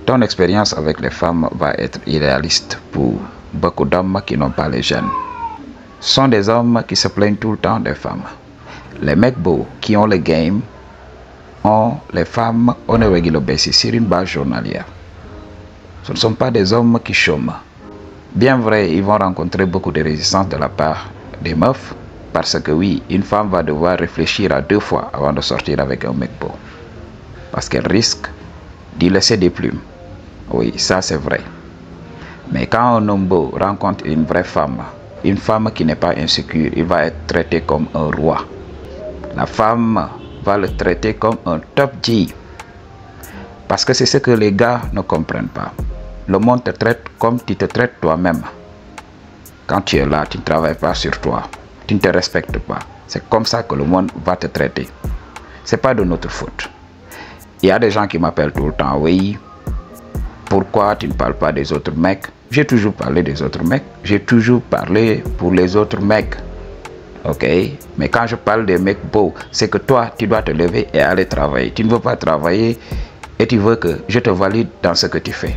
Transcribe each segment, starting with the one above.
Ton expérience avec les femmes va être irréaliste pour beaucoup d'hommes qui n'ont pas les gènes. Ce sont des hommes qui se plaignent tout le temps des femmes. Les mecs beaux qui ont le game ont les femmes on a regular basis sur une base journalière. Ce ne sont pas des hommes qui chôment. Bien vrai, ils vont rencontrer beaucoup de résistance de la part des meufs, parce que oui, une femme va devoir réfléchir à 2 fois avant de sortir avec un mec beau. Parce qu'elle risque d'y laisser des plumes. Oui, ça c'est vrai. Mais quand un homme beau rencontre une vraie femme qui n'est pas insécure, il va être traité comme un roi. La femme va le traiter comme un top G. Parce que c'est ce que les gars ne comprennent pas. Le monde te traite comme tu te traites toi-même. Quand tu es là, tu ne travailles pas sur toi. Tu ne te respectes pas. C'est comme ça que le monde va te traiter. C'est pas de notre faute. Il y a des gens qui m'appellent tout le temps. Oui, pourquoi tu ne parles pas des autres mecs? J'ai toujours parlé des autres mecs. J'ai toujours parlé pour les autres mecs. Ok? Mais quand je parle des mecs beaux, c'est que toi, tu dois te lever et aller travailler. Tu ne veux pas travailler et tu veux que je te valide dans ce que tu fais.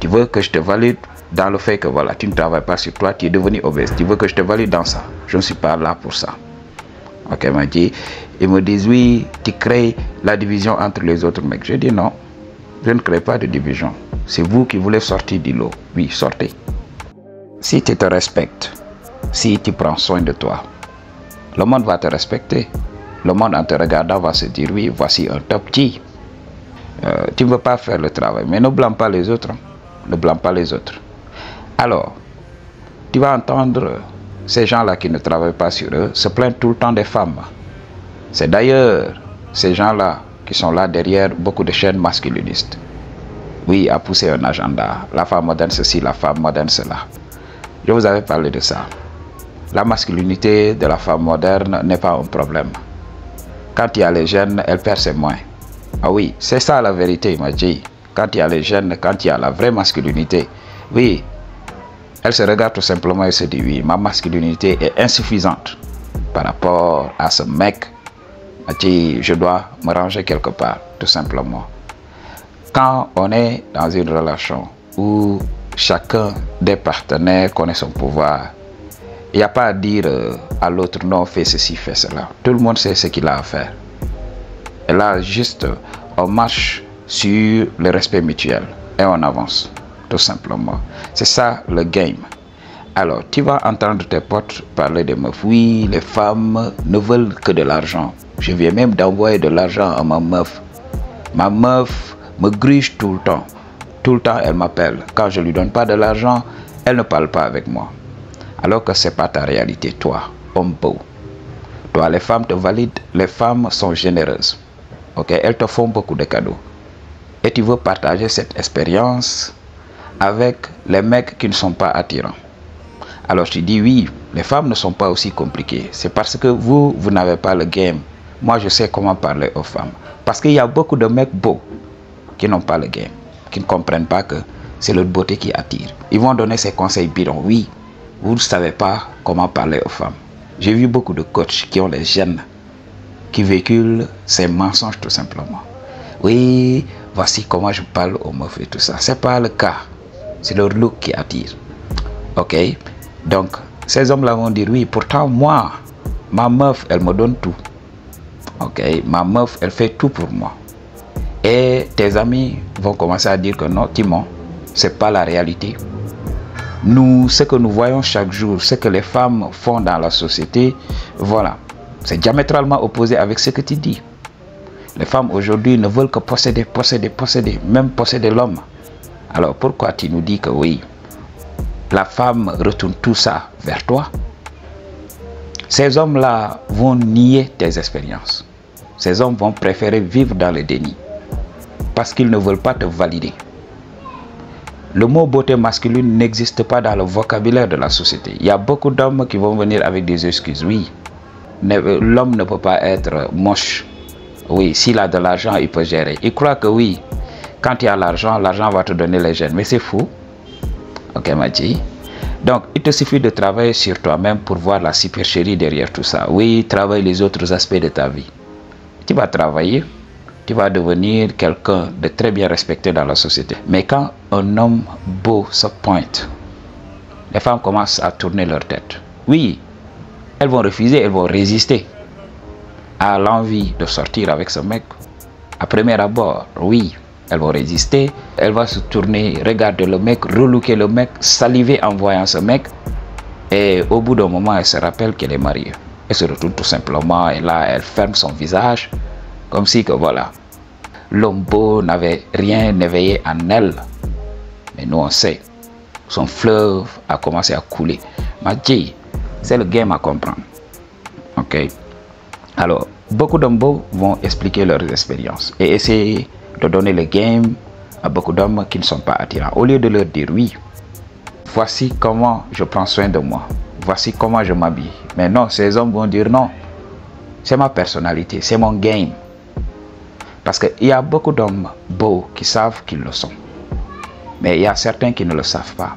Tu veux que je te valide dans le fait que voilà, tu ne travailles pas sur toi, tu es devenu obèse. Tu veux que je te valide dans ça. Je ne suis pas là pour ça. Ok, m'a dit. Ils me disent oui, tu crées la division entre les autres mecs. Je dis non, je ne crée pas de division. C'est vous qui voulez sortir du lot. Oui, sortez. Si tu te respectes, si tu prends soin de toi, le monde va te respecter. Le monde en te regardant va se dire oui, voici un top G. Tu ne veux pas faire le travail, mais ne blâme pas les autres. Ne blâme pas les autres. Alors, tu vas entendre ces gens-là qui ne travaillent pas sur eux se plaindre tout le temps des femmes. C'est d'ailleurs ces gens-là qui sont là derrière beaucoup de chaînes masculinistes. Oui, à pousser un agenda. La femme moderne ceci, la femme moderne cela. Je vous avais parlé de ça. La masculinité de la femme moderne n'est pas un problème. Quand il y a les gènes, elle perd ses moins. Ah oui, c'est ça la vérité, il m'a dit. Quand il y a les gènes, quand il y a la vraie masculinité, oui, elle se regarde tout simplement et se dit oui, ma masculinité est insuffisante par rapport à ce mec. Il m'a dit, je dois me ranger quelque part, tout simplement. Quand on est dans une relation où chacun des partenaires connaît son pouvoir, il n'y a pas à dire à l'autre non, fais ceci, fais cela. Tout le monde sait ce qu'il a à faire. Et là, juste, on marche sur le respect mutuel et on avance, tout simplement. C'est ça le game. Alors, tu vas entendre tes potes parler de meufs. Oui, les femmes ne veulent que de l'argent. Je viens même d'envoyer de l'argent à ma meuf. Ma meuf me gruge tout le temps. Tout le temps, elle m'appelle. Quand je ne lui donne pas de l'argent, elle ne parle pas avec moi. Alors que ce n'est pas ta réalité, toi, homme beau. Toi, les femmes te valident, les femmes sont généreuses. Ok, elles te font beaucoup de cadeaux. Et tu veux partager cette expérience avec les mecs qui ne sont pas attirants. Alors tu dis oui, les femmes ne sont pas aussi compliquées. C'est parce que vous n'avez pas le game. Moi, je sais comment parler aux femmes. Parce qu'il y a beaucoup de mecs beaux qui n'ont pas le game, qui ne comprennent pas que c'est leur beauté qui attire. Ils vont donner ces conseils bidons. Oui, vous ne savez pas comment parler aux femmes. J'ai vu beaucoup de coachs qui ont les gènes, qui véhiculent ces mensonges tout simplement. Oui, voici comment je parle aux meufs et tout ça. C'est pas le cas. C'est leur look qui attire. Ok? Donc, ces hommes-là vont dire oui, pourtant moi, ma meuf, elle me donne tout. Ok? Ma meuf, elle fait tout pour moi. Et tes amis vont commencer à dire que non, Timon, c'est pas la réalité. Nous, ce que nous voyons chaque jour, ce que les femmes font dans la société, voilà. C'est diamétralement opposé avec ce que tu dis. Les femmes aujourd'hui ne veulent que posséder, posséder, posséder, même posséder l'homme. Alors pourquoi tu nous dis que oui, la femme retourne tout ça vers toi? Ces hommes-là vont nier tes expériences. Ces hommes vont préférer vivre dans le déni parce qu'ils ne veulent pas te valider. Le mot beauté masculine n'existe pas dans le vocabulaire de la société. Il y a beaucoup d'hommes qui vont venir avec des excuses. Oui, l'homme ne peut pas être moche. Oui, s'il a de l'argent, il peut gérer. Il croit que oui, quand il y a l'argent, l'argent va te donner les gènes. Mais c'est fou. Ok, Maji. Donc, il te suffit de travailler sur toi-même pour voir la supercherie derrière tout ça. Oui, travaille les autres aspects de ta vie. Tu vas travailler, tu vas devenir quelqu'un de très bien respecté dans la société. Mais quand un homme beau se pointe, les femmes commencent à tourner leur tête. Oui, elles vont refuser, elles vont résister à l'envie de sortir avec ce mec. À premier abord, oui, elles vont résister. Elle va se tourner, regarder le mec, relooker le mec, saliver en voyant ce mec. Et au bout d'un moment, elle se rappelle qu'elle est mariée. Elle se retourne tout simplement et là, elle ferme son visage comme si que voilà, l'homme beau n'avait rien éveillé en elle. Mais nous, on sait, son fleuve a commencé à couler. Madji, c'est le game à comprendre. Ok. Alors, beaucoup d'hommes beaux vont expliquer leurs expériences et essayer de donner le game à beaucoup d'hommes qui ne sont pas attirants. Au lieu de leur dire oui, voici comment je prends soin de moi, voici comment je m'habille. Mais non, ces hommes vont dire non, c'est ma personnalité, c'est mon game. Parce qu'il y a beaucoup d'hommes beaux qui savent qu'ils le sont. Mais il y a certains qui ne le savent pas.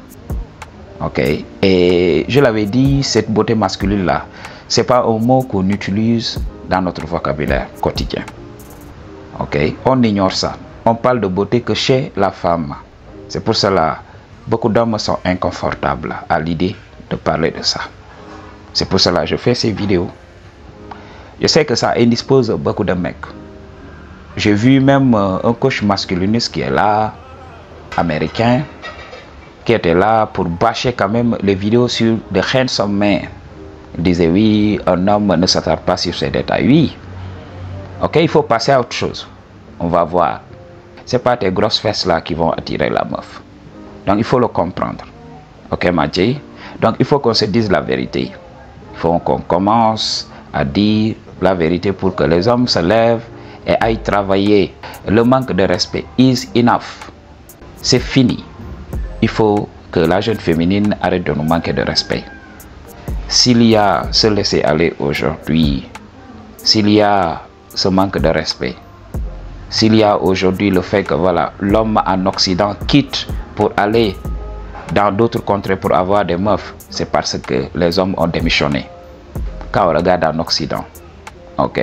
Ok. Et je l'avais dit, cette beauté masculine-là, ce n'est pas un mot qu'on utilise dans notre vocabulaire quotidien. Ok. On ignore ça. On parle de beauté que chez la femme. C'est pour cela beaucoup d'hommes sont inconfortables à l'idée de parler de ça. C'est pour cela que je fais ces vidéos. Je sais que ça indispose beaucoup de mecs. J'ai vu même un coach masculiniste qui est là, américain, qui était là pour bâcher quand même les vidéos sur The Handsome Man. Il disait oui, un homme ne s'attarde pas sur ces détails. Oui, ok, il faut passer à autre chose. On va voir. C'est pas tes grosses fesses là qui vont attirer la meuf. Donc il faut le comprendre. Ok, Madji? Donc il faut qu'on se dise la vérité. Il faut qu'on commence à dire la vérité pour que les hommes se lèvent et aillent travailler. Le manque de respect is enough. C'est fini. Il faut que la jeune féminine arrête de nous manquer de respect. S'il y a se laisser aller aujourd'hui, s'il y a ce manque de respect, s'il y a aujourd'hui le fait que voilà, l'homme en Occident quitte pour aller dans d'autres contrées pour avoir des meufs, c'est parce que les hommes ont démissionné. Quand on regarde en Occident, ok,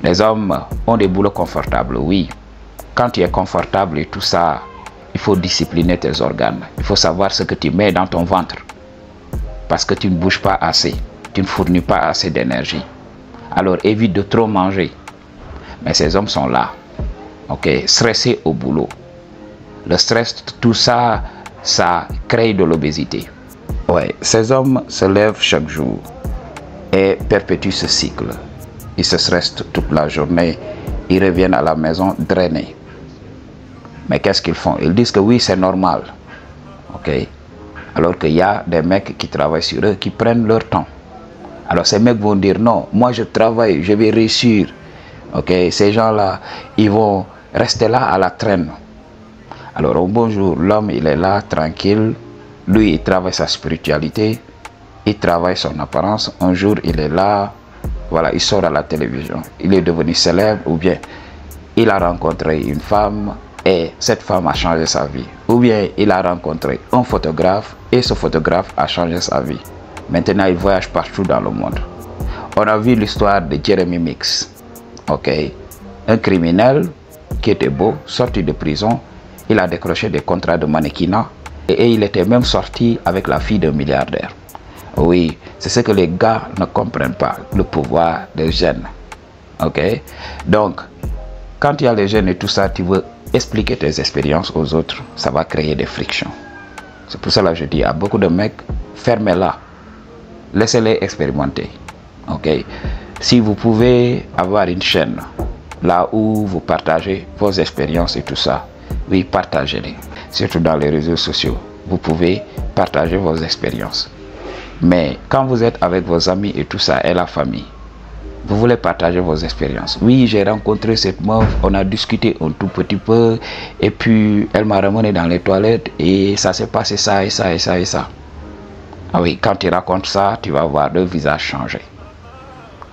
les hommes ont des boulots confortables, oui. Quand tu es confortable et tout ça, il faut discipliner tes organes. Il faut savoir ce que tu mets dans ton ventre. Parce que tu ne bouges pas assez. Tu ne fournis pas assez d'énergie. Alors évite de trop manger. Mais ces hommes sont là. Ok, stressés au boulot. Le stress, tout ça, ça crée de l'obésité. Ouais, ces hommes se lèvent chaque jour et perpétuent ce cycle. Ils se stressent toute la journée. Ils reviennent à la maison drainés. Mais qu'est-ce qu'ils font? Ils disent que oui, c'est normal. Ok. Alors qu'il y a des mecs qui travaillent sur eux, qui prennent leur temps. Alors ces mecs vont dire non, moi je travaille, je vais réussir. Ok. Ces gens-là, ils vont rester là à la traîne. Alors un bonjour, l'homme il est là, tranquille. Lui, il travaille sa spiritualité. Il travaille son apparence. Un jour, il est là. Voilà, il sort à la télévision. Il est devenu célèbre ou bien il a rencontré une femme et cette femme a changé sa vie. Ou bien il a rencontré un photographe et ce photographe a changé sa vie. Maintenant, il voyage partout dans le monde. On a vu l'histoire de Jeremy Mix. Ok. Un criminel qui était beau, sorti de prison. Il a décroché des contrats de mannequinat et il était même sorti avec la fille d'un milliardaire. Oui, c'est ce que les gars ne comprennent pas, le pouvoir des jeunes. Ok. Donc, quand il y a les jeunes et tout ça, tu veux expliquer tes expériences aux autres, ça va créer des frictions. C'est pour cela que je dis à beaucoup de mecs, fermez-la. Laissez-les expérimenter. Ok. Si vous pouvez avoir une chaîne là où vous partagez vos expériences et tout ça, oui, partagez-les. Surtout dans les réseaux sociaux. Vous pouvez partager vos expériences. Mais quand vous êtes avec vos amis et tout ça et la famille, vous voulez partager vos expériences. Oui, j'ai rencontré cette meuf, on a discuté un tout petit peu et puis elle m'a ramené dans les toilettes et ça s'est passé ça et ça et ça et ça. Ah oui, quand tu racontes ça, tu vas voir le visage changer.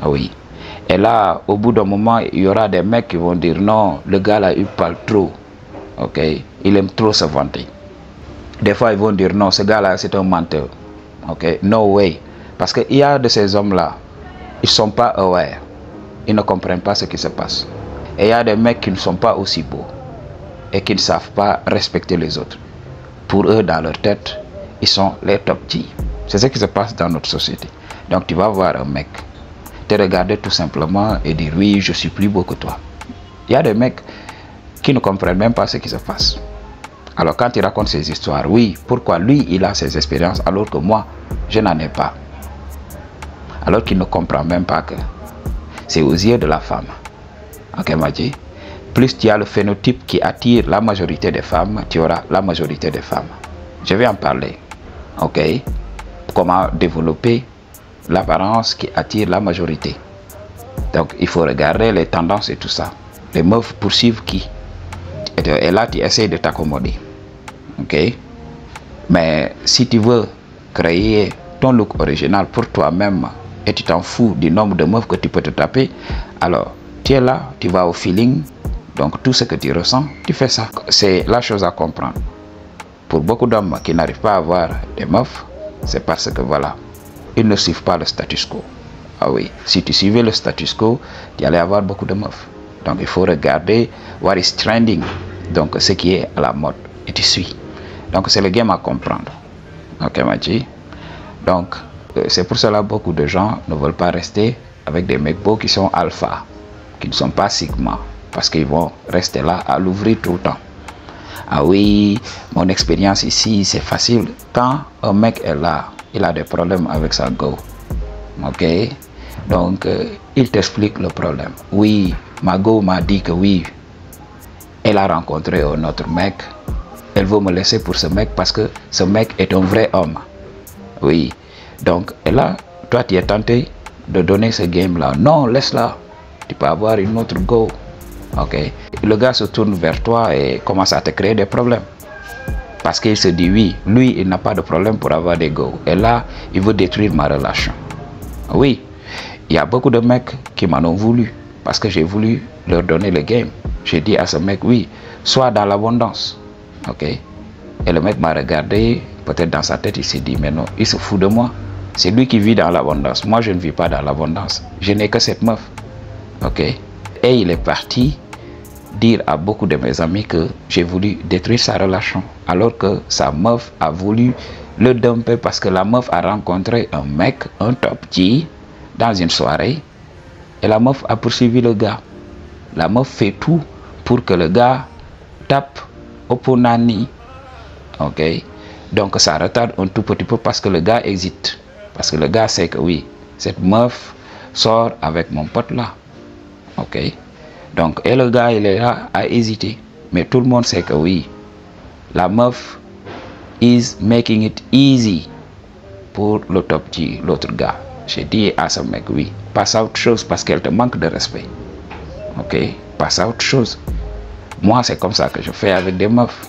Ah oui. Et là, au bout d'un moment, il y aura des mecs qui vont dire non, le gars là, il parle trop. Ok, il aime trop se vanter. Des fois, ils vont dire non, ce gars là, c'est un menteur. Ok, no way. Parce qu'il y a de ces hommes là, ils ne sont pas aware. Ils ne comprennent pas ce qui se passe. Et il y a des mecs qui ne sont pas aussi beaux et qui ne savent pas respecter les autres. Pour eux, dans leur tête, ils sont les top G. C'est ce qui se passe dans notre société. Donc tu vas voir un mec te regarder tout simplement et dire oui, je suis plus beau que toi. Il y a des mecs qui ne comprennent même pas ce qui se passe. Alors quand il raconte ces histoires, oui, pourquoi lui il a ses expériences alors que moi je n'en ai pas. Alors qu'il ne comprend même pas que c'est aux yeux de la femme. Ok, Madji? Plus tu as le phénotype qui attire la majorité des femmes, tu auras la majorité des femmes. Je vais en parler. Ok? Comment développer l'apparence qui attire la majorité. Donc il faut regarder les tendances et tout ça. Les meufs poursuivent qui? Et là tu essaies de t'accommoder. Ok? Mais si tu veux créer ton look original pour toi-même et tu t'en fous du nombre de meufs que tu peux te taper, alors tu es là, tu vas au feeling. Donc tout ce que tu ressens, tu fais ça. C'est la chose à comprendre. Pour beaucoup d'hommes qui n'arrivent pas à avoir des meufs, c'est parce que voilà, ils ne suivent pas le status quo. Ah oui, si tu suivais le status quo, tu allais avoir beaucoup de meufs. Donc il faut regarder what is trending, donc ce qui est à la mode, et tu suis. Donc c'est le game à comprendre. Ok, Madji? Donc c'est pour cela que beaucoup de gens ne veulent pas rester avec des mecs beaux qui sont alpha, qui ne sont pas sigma, parce qu'ils vont rester là à l'ouvrir tout le temps. Ah oui, mon expérience ici, c'est facile. Quand un mec est là, il a des problèmes avec sa go. Ok? Donc, il t'explique le problème. Oui, ma go m'a dit que oui, elle a rencontré un autre mec. Elle veut me laisser pour ce mec parce que ce mec est un vrai homme. Oui. Donc, et là, toi, tu es tenté de donner ce game-là. Non, laisse-la. Tu peux avoir une autre go. Ok? Le gars se tourne vers toi et commence à te créer des problèmes. Parce qu'il se dit oui, lui, il n'a pas de problème pour avoir des go. Et là, il veut détruire ma relation. Oui, il y a beaucoup de mecs qui m'en ont voulu. Parce que j'ai voulu leur donner le game. J'ai dit à ce mec, oui, sois dans l'abondance. Ok? Et le mec m'a regardé, peut-être dans sa tête, il s'est dit, mais non, il se fout de moi. C'est lui qui vit dans l'abondance. Moi, je ne vis pas dans l'abondance. Je n'ai que cette meuf. Ok? Et il est parti dire à beaucoup de mes amis que j'ai voulu détruire sa relation. Alors que sa meuf a voulu le dumper parce que la meuf a rencontré un mec, un top G, dans une soirée. Et la meuf a poursuivi le gars. La meuf fait tout pour que le gars tape au punani. Ok? Donc ça retarde un tout petit peu parce que le gars hésite. Parce que le gars sait que oui, cette meuf sort avec mon pote là. Ok? Donc, et le gars, il est là à hésiter. Mais tout le monde sait que oui, la meuf is making it easy pour le top G, l'autre gars. J'ai dit à ce mec, oui, passe à autre chose parce qu'elle te manque de respect. Ok? Passe à autre chose. Moi, c'est comme ça que je fais avec des meufs.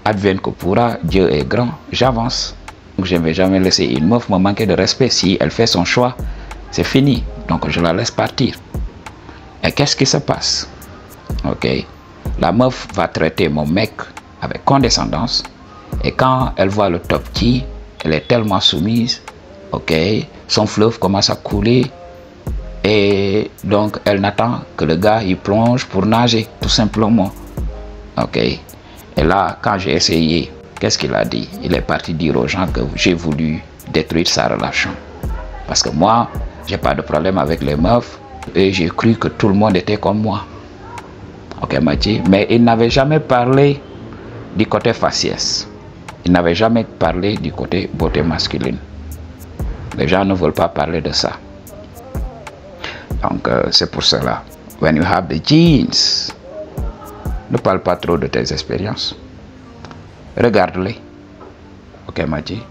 Advienne que pourra, Dieu est grand, j'avance. Donc, je ne vais jamais laisser une meuf me manquer de respect. Si elle fait son choix, c'est fini. Donc, je la laisse partir. Et qu'est-ce qui se passe? Ok, la meuf va traiter mon mec avec condescendance. Et quand elle voit le top G, elle est tellement soumise. Ok, son fleuve commence à couler. Et donc, elle n'attend que le gars il plonge pour nager, tout simplement. Ok, et là, quand j'ai essayé, qu'est-ce qu'il a dit? Il est parti dire aux gens que j'ai voulu détruire sa relation. Parce que moi, j'ai pas de problème avec les meufs. Et j'ai cru que tout le monde était comme moi. Ok, Madji? Mais il n'avait jamais parlé du côté faciès. Il n'avait jamais parlé du côté beauté masculine. Les gens ne veulent pas parler de ça. Donc, c'est pour cela. When you have the genes, ne parle pas trop de tes expériences. Regarde-les. Ok, Madji?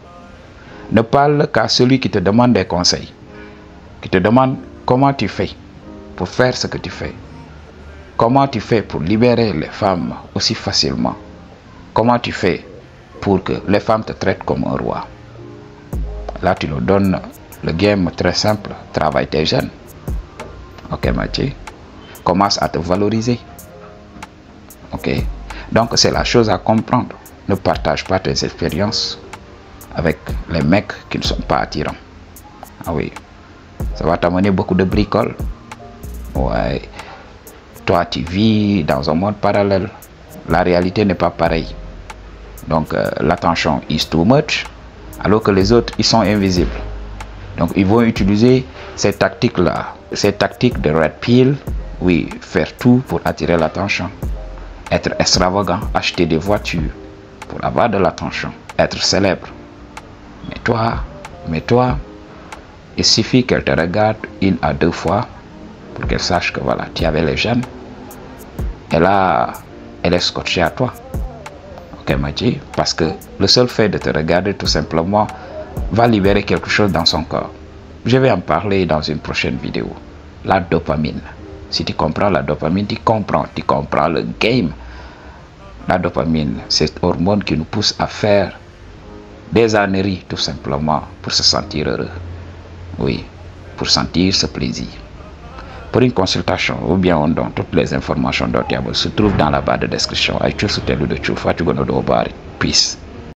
Ne parle qu'à celui qui te demande des conseils. Qui te demande comment tu fais pour faire ce que tu fais. Comment tu fais pour libérer les femmes aussi facilement? Comment tu fais pour que les femmes te traitent comme un roi? Là, tu leur donnes le game très simple. Travaille tes jeunes. Ok, Madji? Commence à te valoriser. Ok? Donc, c'est la chose à comprendre. Ne partage pas tes expériences avec les mecs qui ne sont pas attirants. Ah oui. Ça va t'amener beaucoup de bricoles. Ouais. Toi, tu vis dans un monde parallèle. La réalité n'est pas pareille. Donc, l'attention is too much, alors que les autres, ils sont invisibles. Donc, ils vont utiliser ces tactiques-là, ces tactiques de red pill, oui, faire tout pour attirer l'attention. Être extravagant, acheter des voitures pour avoir de l'attention, être célèbre. Mais toi, il suffit qu'elle te regarde 1 à 2 fois pour qu'elle sache que voilà, tu avais les gènes. Et là, elle est scotchée à toi. Ok, Madji, parce que le seul fait de te regarder tout simplement va libérer quelque chose dans son corps. Je vais en parler dans une prochaine vidéo. La dopamine. Si tu comprends la dopamine, tu comprends le game. La dopamine, c'est cette hormone qui nous pousse à faire des âneries tout simplement pour se sentir heureux. Oui, pour sentir ce plaisir. Pour une consultation ou bien un don, toutes les informations dont se trouvent dans la barre de description. Peace.